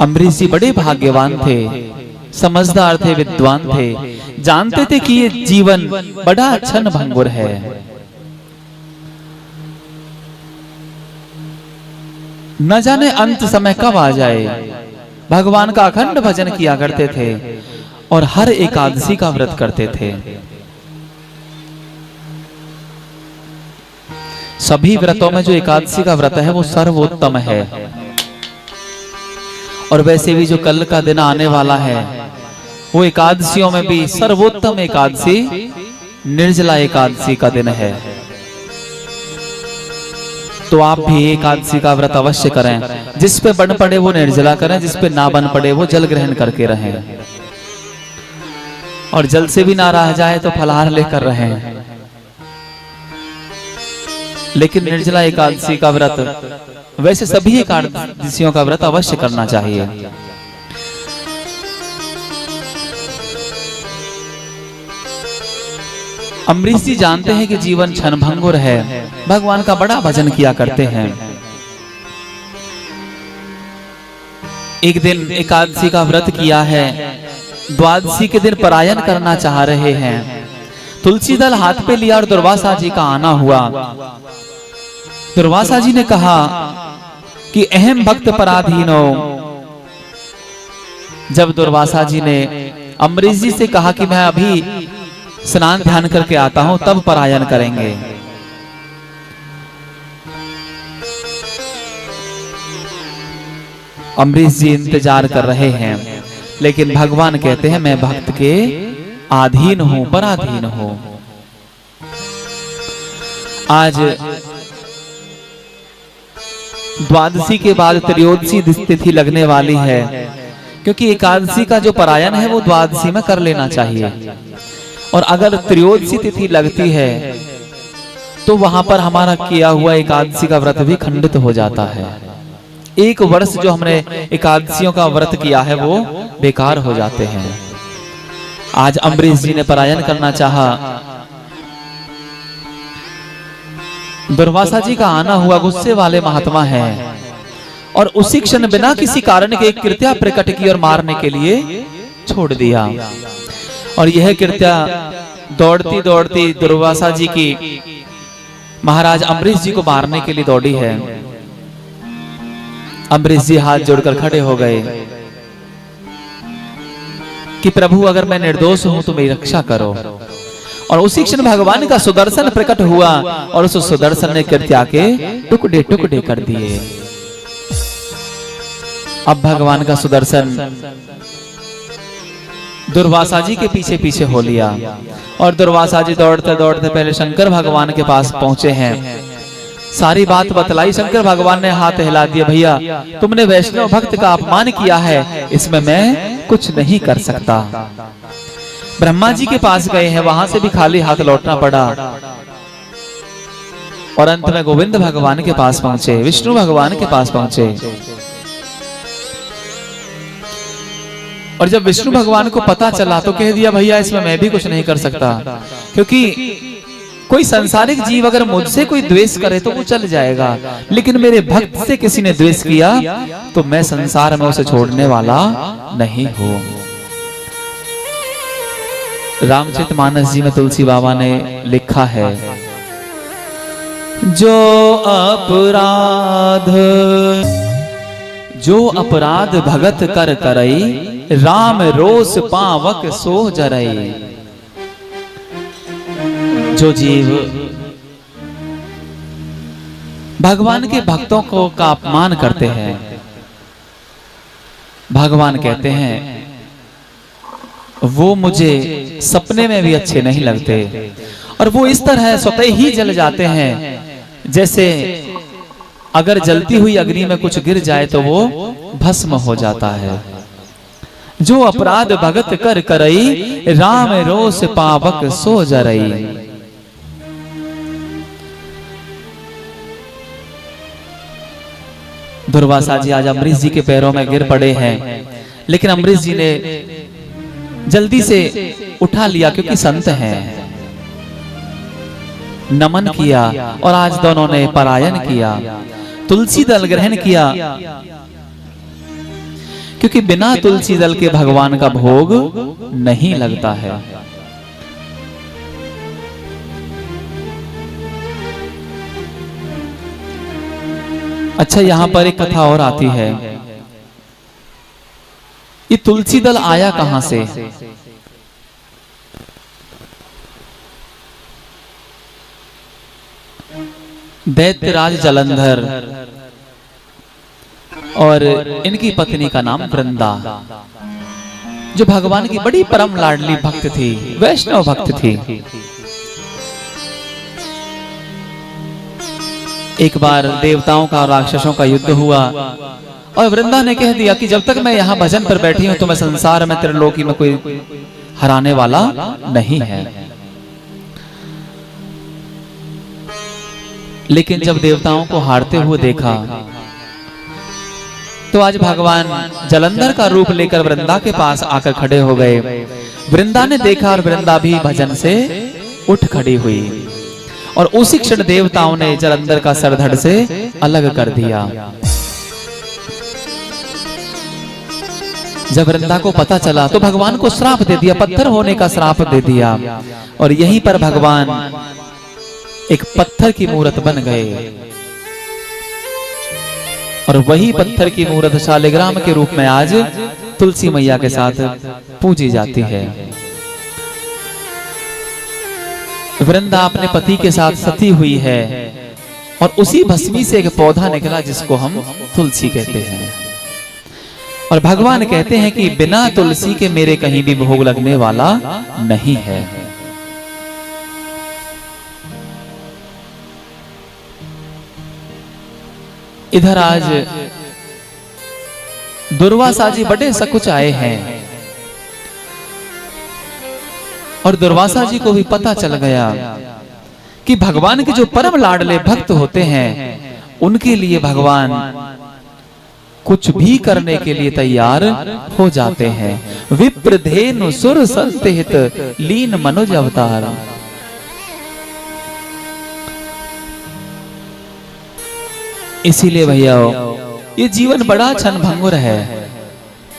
अम्बरीश जी बड़े भाग्यवान थे, समझदार थे, विद्वान थे, जानते थे कि ये जीवन बड़ा क्षण भंगुर है। न जाने अंत समय कब आ जाए। भगवान का अखंड भजन किया करते थे और हर एकादशी का व्रत करते थे। सभी व्रतों में जो एकादशी का व्रत है वो सर्वोत्तम है। और वैसे भी जो कल का दिन आने वाला है वो एकादशियों में भी सर्वोत्तम एकादशी निर्जला एकादशी का दिन है। तो आप भी एकादशी का व्रत अवश्य करें। जिस पे बन पड़े वो निर्जला करें, जिस पे ना बन पड़े वो जल ग्रहण करके रहें। और जल से भी ना रह जाए तो फलाहार लेकर रहें। लेकिन निर्जला एकादशी का व्रत, वैसे सभी एकादशियों का व्रत अवश्य करना चाहिए। अम्बरीश जी जानते हैं कि जीवन क्षणभंगुर है, भगवान का बड़ा भजन किया करते हैं। एक दिन एकादशी का व्रत किया है, द्वादशी के दिन परायण करना चाह रहे हैं। तुलसी दल हाथ पे लिया और दुर्वासा जी का आना हुआ। दुर्वासा जी ने कहा कि अहम भक्त पराधीनो। जब दुर्वासा जी ने अम्बरीश जी से कहा कि मैं अभी स्नान ध्यान करके आता हूं तब परायण करेंगे, अम्बरीश जी इंतजार कर रहे हैं। लेकिन भगवान कहते हैं मैं भक्त के अधीन हूं, पराधीन हूं। आज द्वादशी के बाद त्रयोदशी तिथि लगने वाली है, क्योंकि एकादशी का जो परायण है वो द्वादशी में कर लेना चाहिए। और अगर त्रयोदशी तिथि लगती है तो वहां पर हमारा किया हुआ एकादशी का व्रत भी खंडित हो जाता है। एक वर्ष जो हमने एकादशियों का व्रत किया है वो बेकार हो जाते हैं। आज अम्बरीश जी ने परायण करना चाहा, दुर्वासा जी का आना हुआ, गुस्से वाले महात्मा हैं, और उसी क्षण बिना किसी कारण के एक कृत्या प्रकट की और मारने के लिए छोड़ दिया। और यह कृत्या दौड़ती दौड़ती दुर्वासा जी की महाराज अम्बरीश जी को मारने के लिए दौड़ी है। अम्बरीश जी हाथ जोड़कर खड़े हो गए कि प्रभु अगर मैं निर्दोष हूं तो मेरी रक्षा करो। और उसी क्षण भगवान का सुदर्शन प्रकट हुआ और उस सुदर्शन ने कृत्या के टुकड़े टुकड़े कर दिए। अब भगवान का सुदर्शन दुर्वासा जी के पीछे पीछे हो लिया और दुर्वासा जी दौड़ते दौड़ते पहले शंकर भगवान के पास पहुंचे हैं। सारी बात बतलाई। शंकर भगवान ने हाथ हिला दिया, भैया तुमने वैष्णव भक्त का अपमान किया है, इसमें मैं कुछ नहीं कर सकता। ब्रह्मा जी के पास गए हैं, वहां से भी खाली हाथ लौटना पड़ा। और अंत में गोविंद भगवान के पास पहुंचे, विष्णु भगवान के पास पहुंचे। और जब विष्णु भगवान को पता चला तो कह दिया, भैया इसमें मैं भी कुछ नहीं कर सकता, क्योंकि कोई संसारिक जीव अगर मुझसे कोई द्वेष करे तो वो चल जाएगा, लेकिन मेरे भक्त से किसी ने द्वेष किया तो मैं संसार में उसे छोड़ने वाला नहीं हूं। रामचरितमानस जी में तुलसी बाबा ने लिखा है, जो अपराध भगत कर करई, राम रोष पावक सो जरई। जो जीव भगवान के भक्तों को का अपमान करते हैं, भगवान कहते हैं वो मुझे सपने में भी अच्छे नहीं लगते। और वो इस तरह स्वतः ही जल जाते हैं जैसे अगर जलती हुई अग्नि में कुछ गिर जाए तो वो भस्म हो जाता है। जो अपराध भगत कर करई, राम रोष पावक सो जरई। दुर्वासा जी आज अम्बरीश जी के पैरों में गिर पड़े हैं, लेकिन अम्बरीश जी ने जल्दी से उठा लिया क्योंकि संत हैं, नमन किया और आज दोनों ने परायण किया, तुलसी दल ग्रहण किया। क्योंकि बिना तुलसी दल के भगवान का भोग नहीं लगता है। अच्छा, यहां पर एक कथा और आती है। ये तुलसी दल आया कहां से? दैत्यराज जालंधर और इनकी पत्नी का नाम वृंदा, जो भगवान की बड़ी परम लाडली भक्त थी, वैष्णव भक्त थी। एक बार देवताओं का और राक्षसों का युद्ध हुआ और वृंदा ने कह दिया कि जब तक मैं यहाँ भजन पर बैठी हूं तो मैं संसार में, त्रिलोकी में कोई हराने वाला नहीं है। लेकिन जब देवताओं को हारते हुए देखा तो आज भगवान जालंधर का रूप लेकर वृंदा के पास आकर खड़े हो गए। वृंदा ने देखा और वृंदा भी भजन से उठ खड़ी हुई और उसी क्षण देवताओं ने जालंधर का सर धड़ से अलग कर दिया। जब वृंदा को पता चला तो भगवान को श्राप दे दिया, पत्थर होने का श्राप दे दिया। और यहीं पर भगवान एक पत्थर की मूर्त बन गए और वही पत्थर की मूर्त शालिग्राम के रूप में आज तुलसी मैया के साथ पूजी जाती है। वृंदा अपने पति के साथ सती हुई है और उसी भस्मी से एक पौधा निकला जिसको हम तुलसी कहते हैं। और भगवान कहते हैं कि बिना तुलसी के मेरे कहीं भी भोग लगने वाला नहीं है। इधर आज दुर्वासा जी बड़े सकुच आए हैं और दुर्वासा जी को भी पता चल गया कि भगवान के जो परम लाडले भक्त होते हैं उनके लिए भगवान कुछ भी करने के लिए तैयार हो जाते हैं। विप्रधेनु सुर संत हित लीन मनुज अवतार। इसीलिए भैया ये जीवन बड़ा क्षणभंगुर है।